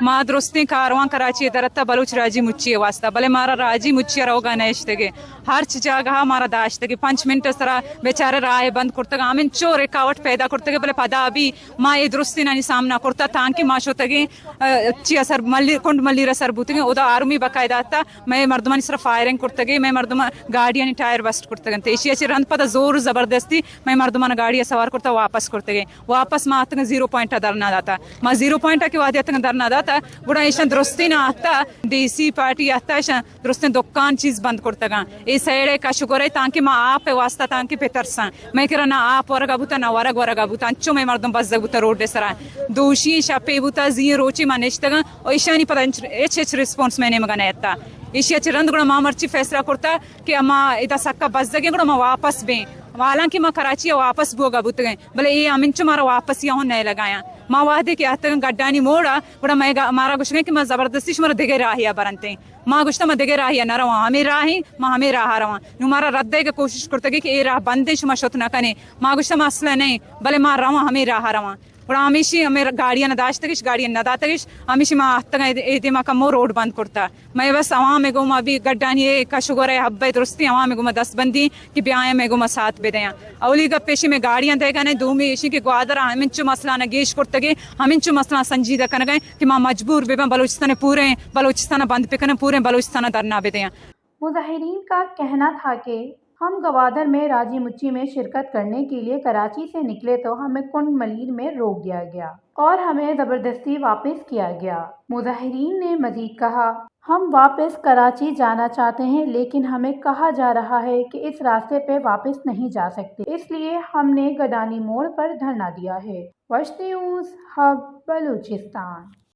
ما درستی کاروان کراچی درتا بلوچ راجی مچی واسطہ بلے مارا راجی مچی روگا نشتگے ہر جگہ ہمارا داشتگے 5 منٹ سرا بیچارے رائے بند کرتگا امن چو رکاوٹ پیدا کرتگے بلے پدا ابھی ما یہ درستی نانی سامنا کرتا تانکی ما شوتگے چی اثر ملی کنڈ ملی رسر بوتگے اودا آرمی باقاعدہ تا میں مردمانی سر فائرنگ کرتگے میں مردما گاڑیانی ٹائر بسٹ کرتگن تیشی اچھی رند پدا زور زبردستی میں مردمان گاڑی سوار کرتا واپس کرتگے واپس ما آتنگ 0 پوائنٹ درنا داتا ما 0 پوائنٹ کی وادی آتنگ درنا داتا گوڑا ایشان درستی نا آتا دیسی پارٹی آتا ایشان درستی دکان چیز بند کرتگا ای سیڑے کا شکر ہے تانکی ما آپ واسطہ تانکی پیترسان میں کرا نا آپ ورگا بوتا نا ورگا بوتا انچو میں مردم بس بوتا روڈ سرا دوشی شاپی بوتا زی روچی ما نشتگا و ایشانی پتا ایچ ریسپونس میں نے مگا نیتا ایشی اچھی رند گوڑا ما مرچی فیصلہ کرتا کہ اما ایدا سکا بس دگے گوڑا ما واپس بیں حالانکہ ما کراچی واپس بوگا بوت گئے بلے یہ امنچ مارا واپس یہاں نہیں لگایا ما وعدے کہ آتے گڈانی موڑا بڑا میں مارا گوش گئے کہ میں زبردستی شمارا دگے راہیا برنتے ما گوشتا ما دگے راہیا نہ رواں ہمیں راہیں ما ہمیں راہ رواں نو مارا ردے کی کوشش کرتے کہ اے راہ بندے شما شوت نہ کنے ما گوشتا مسئلہ نہیں بلے ما رواں ہمیں راہ رواں بڑا ہمیشہ ہمیں گاڑیاں نہ داشتگش گاڑیاں نہ داتگش ہمیشہ ما آتگا ایدے ما کمو روڈ بند کرتا میں بس عوام میں گو ما بھی گڈانی کا شگر ہے حبے درستی عوام میں گو ما دست بندی کہ بیایں میں گو ما ساتھ بے دیاں اولی گپ پیشی میں گاڑیاں دے گا نہیں دومی ایشی کہ گوادر ہمنچو مسئلہ نہ گیش کرتگے ہمنچو مسئلہ سنجیدہ کن گئے کہ ما مجبور بے بلوچستان پورے بلوچستان بند پکن پورے بلوچستان درنا بے دیاں۔ مظاہرین کا کہنا تھا کہ ہم گوادر میں راجی مچی میں شرکت کرنے کے لیے کراچی سے نکلے تو ہمیں کنڈ ملیر میں روک دیا گیا اور ہمیں زبردستی واپس کیا گیا۔ مظاہرین نے مزید کہا، ہم واپس کراچی جانا چاہتے ہیں لیکن ہمیں کہا جا رہا ہے کہ اس راستے پہ واپس نہیں جا سکتے، اس لیے ہم نے گڈانی موڑ پر دھرنا دیا ہے۔ وش نیوز، ہب، بلوچستان۔